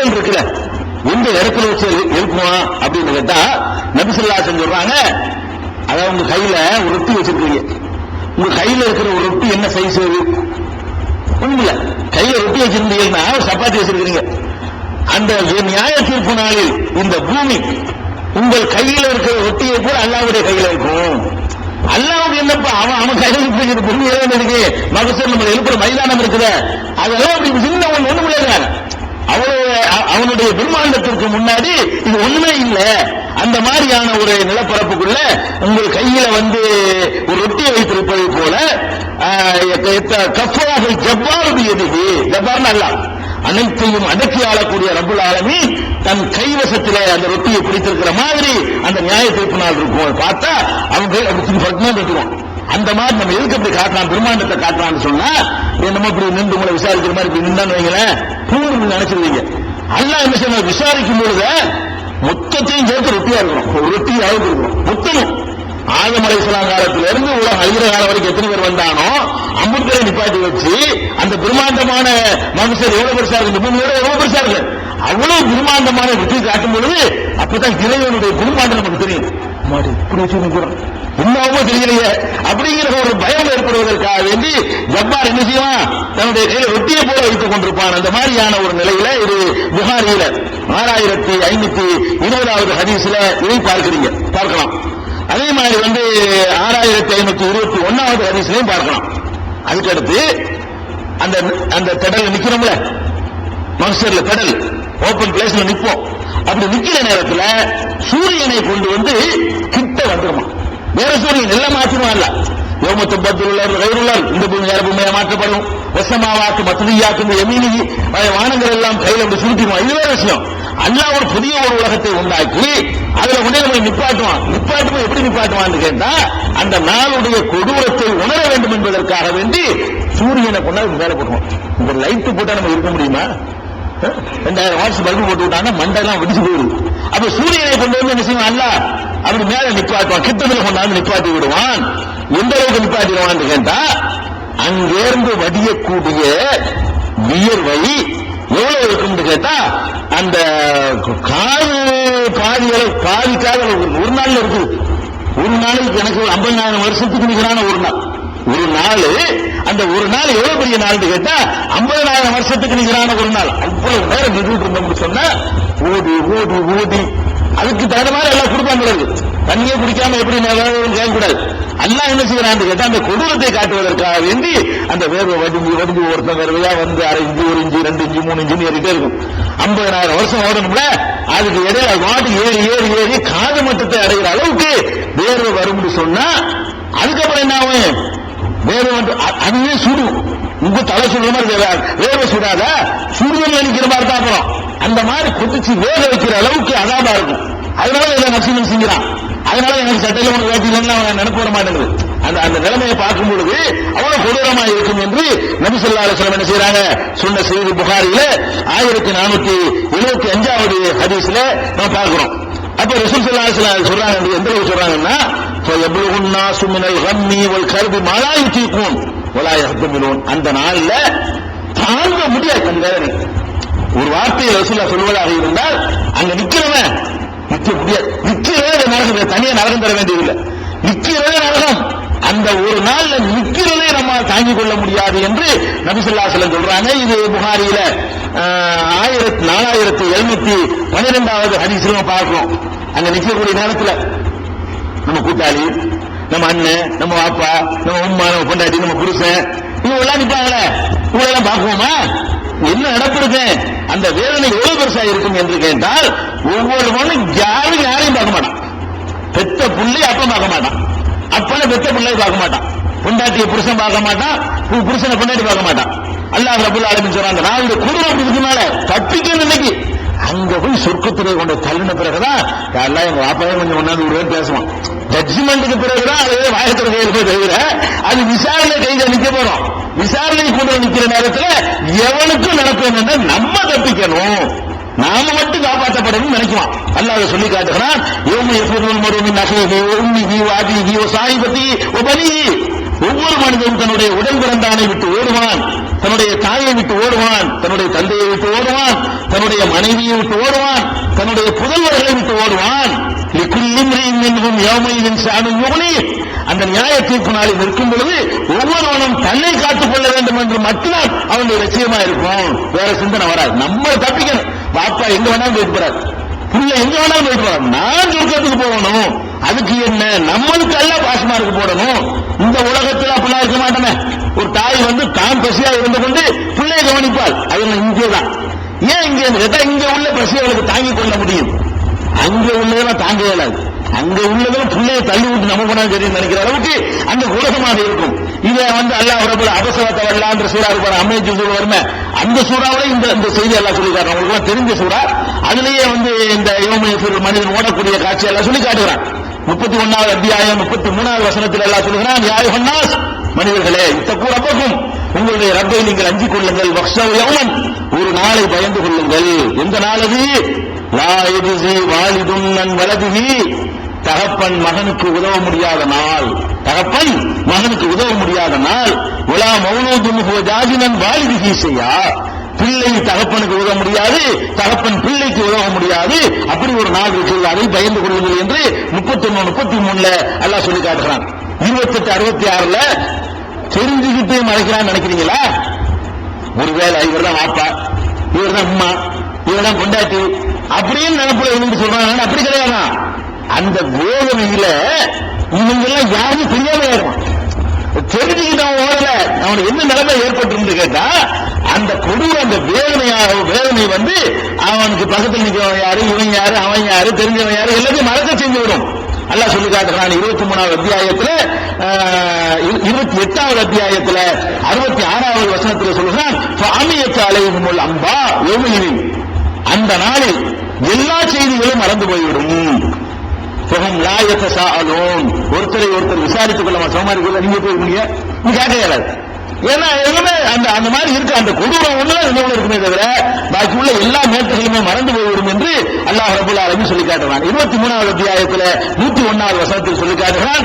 Signal இருக்குல்ல, எந்த இடத்துல வச்சு எழுப்புவான் அப்படின்னு கேட்டா நபி ஸல்லல்லாஹு அலைஹி வஸல்லம் சொல்றாங்க, அதாவது உங்க கையில ஒரு ரொட்டி வச்சிருக்கீங்க, உங்க கையில இருக்கிற ஒரு ரொட்டி என்ன சைஸ்? ஒண்ணுல கையில ரொட்டி வச்சிருந்தீங்கன்னா சப்பாத்தி வச்சிருக்கீங்க, அந்த நியாய தீர்ப்பு நாளில் இந்த பூமி உங்கள் கையில இருக்கிற ரொட்டியை கூட அல்லாஹ்வுடைய கையில இருக்கும். அல்லாஹ்வுக்கு என்னப்பா, அவன் கையில இருக்கிற பூமி இருக்கு, மகசூல் நம்ம எழுப்புற மைதானம் இருக்குது, அதெல்லாம் அப்படி சின்ன ஒண்ணு முடியாது. அவனுடைய பிரம்மாண்டத்திற்கு முன்னாடி இது ஒண்ணுமே இல்ல. அந்த மாதிரியான ஒரு நிலப்பரப்புக்குள்ள உங்கள் கையில ஒரு ரொட்டியை வைத்திருப்பதை போல கஃபாஹுல் ஜப்பார் பியதிஹி, ஜப்பார்னா அல்லாஹ் அனைத்தையும் அடக்கி ஆளக்கூடிய ரப்புல் ஆலமீன் தன் கைவசத்திலே அந்த ரொட்டியை பிடித்திருக்கிற மாதிரி அந்த நியாய தீர்ப்பு நாள் இருக்கும். பார்த்தா அவங்க அப்படி பட்டம் அந்த மாதிரி நம்ம எதுக்கு அப்படி காட்டலாம், பிரம்மாண்டத்தை காட்டலாம்னு சொன்னா நம்ம இப்படி நின்று உங்களை விசாரிக்கிற மாதிரி இப்படி நின்றான்னு வைங்களேன், பூர்வம் நினைச்சிருவீங்க. அல்லாஹ் என்ன செய்யணும், விசாரிக்கும் பொழுது மொத்தத்தையும் சேர்த்து ரொட்டியா இருக்கணும், ஒரு ரொட்டி அளவுக்கு இருக்கணும் மொத்தமும். ஆதம் அலைஹிஸ்ஸலாம் காலத்துல இருந்து உலகம் அழிகிற காலம் வரைக்கும் எத்தனை பேர் வந்தானோ அம்புத்தரை நிப்பாட்டி வச்சு அந்த பிரம்மாண்டமான மனுஷர் எவ்வளவு பெருசா இருக்கு, இந்த பூமியோட எவ்வளவு பெருசா இருக்கு, அவ்வளவு பிரம்மாண்டமான வெற்றி காட்டும் பொழுது அப்பதான் இறைவனுடைய பிரம்மாண்டம் நமக்கு தெரியும். இப்படி வச்சு நிற்கிறோம், இன்னமும் தெரியலையே அப்படிங்கிற ஒரு பயம் ஏற்படுவதற்காக வேண்டி ஜப்பார் என்ன செய்வான், தன்னுடைய கையில ரொட்டியை போல வைத்துக் கொண்டிருப்பான். அந்த மாதிரியான ஒரு நிலையில இது புகாரியில 6520வது ஹதீஸ்ல இதை பார்க்கலாம். அதே மாதிரி 6521வது ஹதீஸ்லயும் பார்க்கலாம். அதுக்கடுத்து அந்த திடல் நிக்கிறோம்ல, மன்சர்ல திடல் ஓபன் பிளேஸ்ல நிற்போம். அப்படி நிக்கிற நேரத்தில் சூரியனை கொண்டு கிட்ட வந்துருமா, வேற சூரியன் எல்லாம் மாற்றிடுவான். இல்ல யோமத்து பத்துள்ளார் கைருள்ளார், இந்த பூமி வேற பூமியா மாற்றப்படும், வசமாவாக்கு மத்துதியாக்கு எமீனி, வானங்கள் எல்லாம் கையில சுருட்டிடுவான். இது வேற விஷயம். அல்லாஹ் ஒரு புதிய ஒரு உலகத்தை உண்டாக்கி அதுல நம்ம நிப்பாட்டுவான். எப்படி நிப்பாட்டுவான்னு கேட்டா அந்த நாளுடைய கொடூரத்தை உணர வேண்டும் என்பதற்காக வேண்டி சூரியனை கொண்டாந்து மேல போட்டுவான். இந்த லைட் போட்டா நம்ம இருக்க முடியுமா? 2000 வாட்ஸ் பல்பு போட்டு விட்டாங்கன்னா மண்டெல்லாம் வெடிச்சு போயிடும். அப்ப சூரியனை கொண்டு வந்து என்ன செய்வான், அல்லாஹ் அப்படி மேல நிப்பாட்டுவான், கிட்டத்துல கொண்டாந்து நிப்பாட்டி விடுவான். எந்த அளவுக்கு நிப்பாட்டிடுவான்னு கேட்டா அங்கிருந்து வடியக்கூடிய வியர்வை எவ்வளவு இருக்குன்னு கேட்டா அந்த காது பாதிக்காக ஒரு நாள்ல இருக்குது. ஒரு நாளைக்கு எனக்கு 50,000 வருஷத்துக்கு நிகரான ஒரு நாள். அந்த ஒரு நாள் எவ்வளவு பெரிய நாள் கேட்டா 50,000 வருஷத்துக்கு நிகரான ஒரு நாள். அவ்வளவு நேரம் நின்றுட்டு இருந்தோம்னு சொன்னா ஓடி அதுக்கு தகுந்த மாதிரி எல்லாம் கொடுப்பாங்க. தண்ணியே குடிக்காம எப்படி கேட்கக்கூடாது. அல்லாஹ் என்ன செய்யறான்னு கேட்டா அந்த கொடூரத்தை காட்டுவதற்காக வேண்டி அந்த வேர்வை வடிஞ்சு ஒருத்தன் வேர்வையா அரை இஞ்சி 1 இஞ்சி 2 இஞ்சி 3 இஞ்சி ஏறிட்டே இருக்கும். 50,000 வருஷம் ஓடணும்ல, அதுக்கு இடையில மாட்டு ஏறி காது மட்டத்தை அடைகிற அளவுக்கு வேர்வை வரும்னு சொன்னா அதுக்கப்புறம் என்ன ஆகும், வேர்வை அதுவே சுடும். உங்க தலை சுடுற மாதிரி வேர்வை சுடாத, சூரியன் நினைக்கிற மாதிரி தான். அப்புறம் அந்த மாதிரி கொதிச்சு வேக வைக்கிற அளவுக்கு அதாபா இருக்கும். அதனால இதை நசிமன் செஞ்சான். அதனால எனக்கு சட்டையில உனக்கு வேட்டியில நினைப்பு வர மாட்டேங்குது. அந்த நிலைமையை பார்க்கும் பொழுது அவ்வளவு கொடூரமா இருக்கும் என்று நபி ஸல்லல்லாஹு அலைஹி வஸல்லம் என்ன செய்யறாங்க சொன்ன செய்தி புகாரில 1475வது ஹதீஸ்ல நம்ம பார்க்கிறோம். அப்ப ரசூல் ஸல்லல்லாஹு அலைஹி வஸல்லம் சொல்றாங்க, எந்த அளவுக்கு சொல்றாங்கன்னா فَيَبْلُغُ النَّاسُ مِنَ الْغَمِّ وَالْكَرْبِ مَا لَا يُطِيقُونَ وَلَا يَحْتَمِلُونَ. அந்த நாள்ல தாங்க முடியாது அந்த வேதனை. ஒரு வார்த்தையை ரசூலுல்லாஹ் சொல்வதாக இருந்தால் அங்க நிக்கிறவன் நிக்க முடியாது. நிக்கிறதே நரகம், தனியா நரகம் தர வேண்டியதில்லை. நிக்கிறதே நரகம். அந்த ஒரு நாள்ல நிக்கிறதே நம்ம தாங்கிக் கொள்ள முடியாது என்று நபி ஸல்லல்லாஹு அலைஹி வஸல்லம் சொல்றாங்க. இது புகாரியில 4712வது ஹதீஸ்ல பார்க்கிறோம். அங்க நிக்கக்கூடிய நேரத்தில் நம்ம கூட்டாளி, நம்ம அண்ணன், நம்ம அப்பா, நம்ம உம்மா, நம்ம பொண்டாட்டி, நம்ம புருஷன் இவங்க எல்லாம் நிப்பாங்களே, இவங்களெல்லாம் பார்க்குவோமா? என்ன நடப்பிருக்கு? அந்த வேதனை எவ்வளவு பெருசா இருக்கும் என்று கேட்டால் ஒவ்வொருவனும் யாரையும் பார்க்க மாட்டான். பெத்த புள்ளி அப்ப பார்க்க மாட்டான், அப்பனை பெத்த பிள்ளை பார்க்க மாட்டான், பொண்டாட்டியை புருஷன் பார்க்க மாட்டான், புருஷனை பொண்டாட்டி பார்க்க மாட்டான். அல்லாஹ் ரப்பல் ஆலமீன் சொல்றாங்க, நான் இந்த குடும்பம் இதுக்குனால தப்பிக்கணும். இன்னைக்கு அங்க போய் சொர்க்கத்துறை கொண்டு தள்ளின பிறகுதான் எல்லாம் எங்க வாப்பாவே கொஞ்சம் ஒன்னாந்து விடுவேன் பேசுவான். ஜட்ஜ்மெண்ட்டுக்கு பிறகுதான் அது வாயத்திற்கு இருக்கே தவிர அது விசாரணை கையில நிக்க போறோம். விசாரணை கொண்டு நிக்கிற நேரத்தில் எவனுக்கும் நடக்கும் என்று நம்ம தப்பிக்கணும், நாம மட்டும் காப்பாற்றப்படணும் நினைக்குவான். அல்லாஹ் சொல்லி காட்டுகிறான், யௌம யஃபிருல் மர்உ மின் அஹீஹி வ உம்மிஹி வ அபீஹி வ ஸாஹிபதிஹி வ பனீஹி. ஒவ்வொரு மனிதனும் தன்னுடைய உடன் பிறந்தானை விட்டு ஓடுவான், தன்னுடைய தாயை விட்டு ஓடுவான், தன்னுடைய தந்தையை விட்டு ஓடுவான், தன்னுடைய மனைவியை விட்டு ஓடுவான், தன்னுடைய புதல்வர்களை விட்டு ஓடுவான். அந்த நியாய தீர்ப்பு நாளில் நிற்கும் பொழுது ஒவ்வொருவனும் தன்னை காத்துக் கொள்ள வேண்டும் என்று மட்டும்தான் அவனுடைய லட்சியமா இருக்கும். வேற சிந்தனை வராது. நம்ம தப்பிக்கணும். பாப்பா எங்க வேணாலும் போயிட்டு போறாரு, புள்ள எங்க வேணாலும் போயிட்டு போறாரு, நான் சொர்க்கத்துக்கு போகணும். அதுக்கு என்ன, நம்மளுக்கு எல்லாம் பாஸ்மார்க்கு போடணும். இந்த உலகத்தில் அப்படிலாம் இருக்க மாட்டோமே. ஒரு தாய் தான் பசியா இருந்து கொண்டு பிள்ளையை கவனிப்பாள். அது இங்கேதான். ஏன் இங்கே கேட்டா, இங்க உள்ள பசி அவளுக்கு தாங்கிக் கொள்ள முடியும், அங்க உள்ளதெல்லாம் தாங்க இயலாது. அங்க உள்ளதெல்லாம் பிள்ளையை தள்ளி விட்டு நம்ம போனா தெரியும் நினைக்கிற அளவுக்கு அந்த உலகமாக இருக்கும். இதை அல்லாஹ் ரப்பல் அபஸவத வல்லான்ற சூரா இருப்பார், அமைச்சு சூரா வருமே, அந்த சூறாவில இந்த செய்தி எல்லாம் சொல்லி காட்டுறான். உங்களுக்கு தெரிஞ்ச சூறா. அதுலயே இந்த யௌம மனிதன் ஓடக்கூடிய காட்சி எல்லாம் சொல்லி காட்டுகிறான். 31வது அத்தியாயம் 33வது வசனத்தில் எல்லாம் சொல்லுகிறான், யா அய்யுஹன்னாஸ், மனிதர்களே, இத்தகு ரப்பக்கும், உங்களுடைய ரப்பை நீங்கள் அஞ்சிக் கொள்ளுங்கள். வக்ஷவ் யௌமன், ஒரு நாளை பயந்து கொள்ளுங்கள். எந்த நாள் அது? லா யஜ்ஸி வாலிதுன் அன் வலதிஹி, தகப்பன் மகனுக்கு உதவ முடியாத நாள். தகப்பன் மகனுக்கு உதவ முடியாத நாள். வலா மௌலூதுன் ஹுவ ஜாஜினன் வாலிதிஹி ஷையா, பிள்ளை தகப்பனுக்கு உதவ முடியாது, தகப்பன் பிள்ளைக்கு உதவ முடியாது. அப்படி ஒரு நாள் இருக்கிறது, அதை பயந்து கொள்ளுங்கள் என்று 31, 33ல அல்லாஹ் சொல்லி காட்டுகிறான். 28, 66ல தெரிஞ்சுக்கிட்டு மறைக்கிறான்னு நினைக்கிறீங்களா? ஒருவேளை இவர் தான் வாப்பா, இவர் தான் அம்மா, இவர் தான் கொண்டாட்டி அப்படின்னு நினைப்புல இருந்து சொல்றாங்க. அப்படி கிடையாது. அந்த வேதனையில இவங்க எல்லாம் யாரும் தெரியாம ஏறுவான். தெரிஞ்சுக்கிட்டு அவன் ஓடல, அவனுக்கு என்ன நிலைமை ஏற்பட்டு கேட்டா, அந்த கொடூர அந்த வேதனை அவனுக்கு பக்கத்தில் நிற்கிறவன் யாரு, இவன் யாரு, அவன் யாரு, தெரிஞ்சவன் யாரு, எல்லாத்தையும் மறக்க செஞ்சு விடும். அல்லாஹ் சொல்லி காட்டுறான் 23வது அத்தியாயத்துல 28வது அத்தியாயத்துல 66வது வசனத்தில் சொல்லுகிறான், அலைஹிமுல் அம்பா யௌமஇதின், அந்த நாளில் எல்லா செய்திகளும் மறந்து போய்விடும். லா யதஸாஅலூன், ஒருத்தரை ஒருத்தர் விசாரித்துக் கொள்ள சோமாரி நீங்க போயிருக்கீங்க, நீ கேட்க இயலாது. ஏன்னா எதுவுமே அந்த மாதிரி இருக்கு. அந்த கொடூரம் ஒண்ணுதான் இன்னொன்று இருக்குமே தவிர பாக்கி உள்ள எல்லா மேட்டுகளுமே மறந்து போய்விடும் என்று அல்லாஹ் ரப்பல் ஆலமீன் சொல்லி காட்டுறான். 23வது அத்தியாயத்தில் 101வது வசனத்தில் சொல்லி காட்டுகிறான்,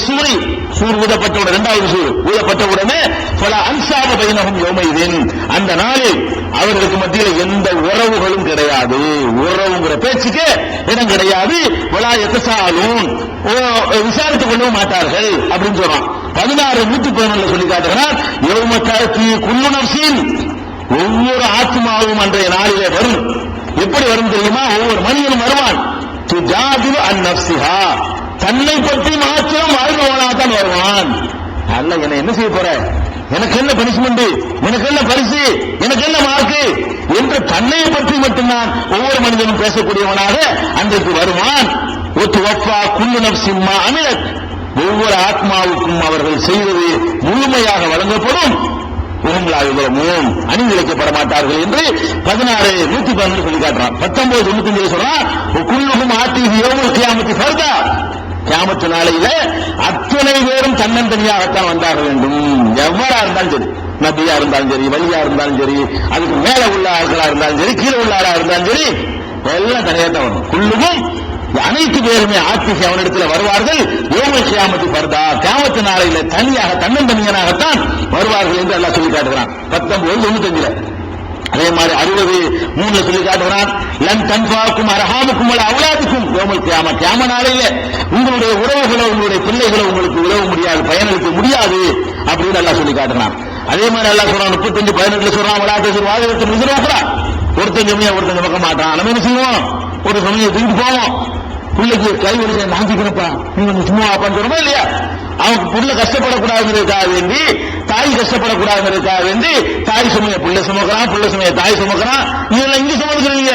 சூரி, சூர் ஊதப்பட்டவுடன், 2வது சூர் ஊதப்பட்டவுடனே பல அன்சாப பைனஹும் யௌமஇதின், அந்த நாளில் அவர்களுக்கு மத்தியில் எந்த உறவுகளும் கிடையாது. உறவுங்கிற பேச்சுக்கு இடம் கிடையாது. வலா யதஸாஅலூன், விசாரித்துக் கொள்ளவும் மாட்டார்கள் அப்படின்னு சொல்றான். 16, 111 சொல்லி காட்டுகிறார், யௌம தஅதி குல்லு நஃப்ஸின், ஒவ்வொரு ஆத்மாவும் அன்றைய நாளிலே வரும். எப்படி வரும் தெரியுமா? ஒவ்வொரு மனிதனும் வருவான். துஜாதிலு அன் நஃப்ஸிஹா, தன்னை பற்றி மாத்திரம் வாழ்பவனாகத்தான் வருவான். அல்ல, என்ன செய்ய போற, எனக்கு என்ன பனிஷ்மெண்ட், எனக்கு என்ன பரிசு, எனக்கு என்ன மார்க்கு என்று தன்னை பற்றி மட்டும்தான் ஒவ்வொரு மனிதனும் பேசக்கூடியவனாக அன்றைக்கு வருவான். ஒத்துவஃபா குல்லு நஃப்ஸின் மா அமிலத், ஒவ்வொரு ஆத்மாவுக்கும் அவர்கள் செய்தது முழுமையாக வழங்கப்படும். அணிவிழைக்கப்பட மாட்டார்கள் என்று 16, 112 சொல்லி காட்டுறான். 19, 95 சொல்றான், குல்லுஹும் ஆத்திஹி யௌமல் கியாமத்தி ஃபர்தா, கியாமத்து நாளையில அத்தனை பேரும் தன்னந்தனியாகத்தான் வந்தாக வேண்டும். எவ்வளா இருந்தாலும் சரி, நபியா இருந்தாலும் சரி, வலியா இருந்தாலும் சரி, அதுக்கு மேல உள்ள ஆட்களா இருந்தாலும் சரி, கீழே உள்ள ஆளா இருந்தாலும் சரி, எல்லாம் தனியாக தான் வரும். குல்லுஹும், அனைத்து பேருமே ஆத்திகை அவனிடத்துல வருவார்கள். யௌமல் கியாமத்தி ஃபர்தா, கியாமத்து நாளையில தனியாக தன்னந்தனியனாகத்தான் வருவார்கள் என்று அல்லாஹ் சொல்லி காட்டுகிறான். 19, 95. அதே மாதிரி 63 சொல்லி காட்டுகிறான், லன் தன்ஃபாக்கும் அர்ஹாமுக்கும் வல அவ்லாதுக்கும் யௌமல் கியாமா, கியாம நாளையில உங்களுடைய உறவுகளோ உங்களுடைய பிள்ளைகளோ உங்களுக்கு உதவ முடியாது, பயனளிக்க முடியாது அப்படின்னு அல்லாஹ் சொல்லி காட்டுகிறான். அதே மாதிரி அல்லாஹ் சொல்றான் 35, 18 சொல்றான், வலாத்தசிர் வாதத்தின் உதிரவுக்குறா, ஒருத்தன் ஜமியா ஒருத்தன் பக்க மாட்டான். நம்ம என்ன செய்வோம், ஒரு சமயம் தூக்கி போவோம், பிள்ளைக்கு கை வலிக்க நாஞ்சிக்கிறப்பா, நீங்க சும்மா ஆப்பான்னு சொல்றோமா இல்லையா? அவனுக்கு புள்ள கஷ்டப்படக்கூடாதுங்கிறதுக்காக வேண்டி, தாய் கஷ்டப்படக்கூடாதுங்கிறதுக்காக வேண்டி, தாய் சுமைய புள்ள சுமக்கிறான், புள்ள சுமைய தாய் சுமக்கிறான். இதெல்லாம் இங்க சுமக்கிறீங்க,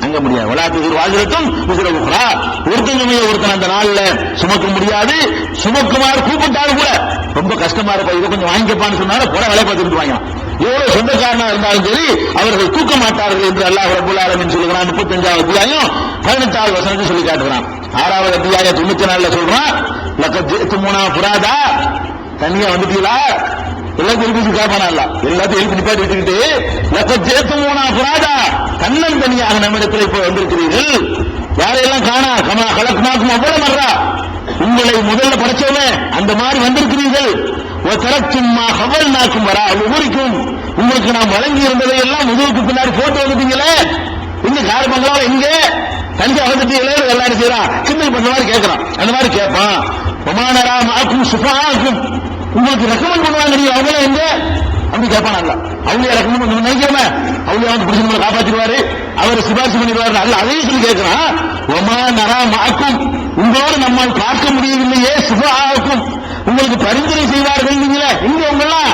அங்க முடியாது. வலாத்துக்கு வாழ்கிறதும் உதிரவுக்குறா, ஒருத்தன் சுமைய ஒருத்தன் அந்த நாள்ல சுமக்க முடியாது. சுமக்குமாறு கூப்பிட்டாலும் கூட ரொம்ப கஷ்டமா இருப்பா, இதை கொஞ்சம் வாங்கிக்கப்பான்னு சொன்னாலும் போல வேலை பார்த்துட்டு வாங்கலாம். எவ்வளவு சொந்தக்காரனா இருந்தாலும் சரி அவர்கள் தூக்க மாட்டார்கள் என்று அல்லாஹ் ரப்பல் ஆலமீன் சொல்லுகிறான். 35வது அத்தியாயம் 18வது வசனத்தை சொல்லி காட்டுகிறான். 6வது அத்தியாயம் 94 சொல்றான், லக்கத் ஜிஅ்துமுனா ஃபுராதா, தனியா வந்துட்டீங்களா, எல்லாத்தையும் எழுப்பி காப்பானா, எல்லாத்தையும் எழுப்பி நிப்பாட்டி விட்டுக்கிட்டு, லக்கத் ஜிஅ்துமுனா ஃபுராதா, தன்னன் தனியாக நம்மிடத்தில் இப்போ வந்திருக்கிறீர்கள். யாரையெல்லாம் காணா, கமா கலக்னாக்கும் அவ்வளவு மர்றா, உங்களை முதல்ல படைச்சவனே அந்த மாதிரி வந்திருக்கிறீர்கள். தரத்தும்மா ஹவல் நாக்கும் வரா ஊரிக்கும், உங்களுக்கு நாம் வழங்கி இருந்ததை எல்லாம் முதுகுக்கு பின்னாடி போட்டு வந்துட்டீங்களே, இங்க காரமங்களால இங்க தஞ்சை வந்துட்டீங்களே, எல்லாரும் செய்யறான் கிண்டல் பண்ற மாதிரி கேட்கறான். அந்த மாதிரி கேட்பான். ஒமானரா மாக்கும் சுஃபாக்கும், உங்களுக்கு ரெக்கமெண்ட் பண்ணுவாங்க நீங்க அவங்கள எங்க அப்படி கேட்பான். அல்ல அவங்களே ரெக்கமெண்ட் பண்ண நினைக்கிறோமே, அவங்களே வந்து பிடிச்சவங்களை காப்பாற்றிடுவாரு, அவர் சிபாரிசு பண்ணிடுவாரு. அல்ல அதையும் சொல்லி கேட்கிறான். ஒமானரா மாக்கும், உங்களோடு நம்மால் பார்க்க முடியவில்லையே, சுஃபாக்கும் உங்களுக்கு பரிந்துரை செய்வார்கள். நீங்களே இங்க உங்கெல்லாம்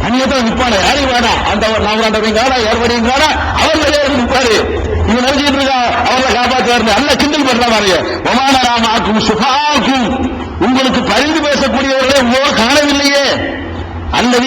தனியத்தான் நிற்பாரு. யாரையும் வேடா அந்த நாவராண்டவங்காடா ஏற்படுங்காடா அவர் வெளியே நிற்பாரு. இவங்க நினைச்சிட்டு இருக்கா அவரை காப்பாற்றுவாரு. அல்ல கிண்டல் பண்ற மாதிரி. ஒமானராமாக்கும் சுகாக்கும், உங்களுக்கு பரிந்து பேசக்கூடியவர்களை உங்களோடு காணவில்லையே. அல்லது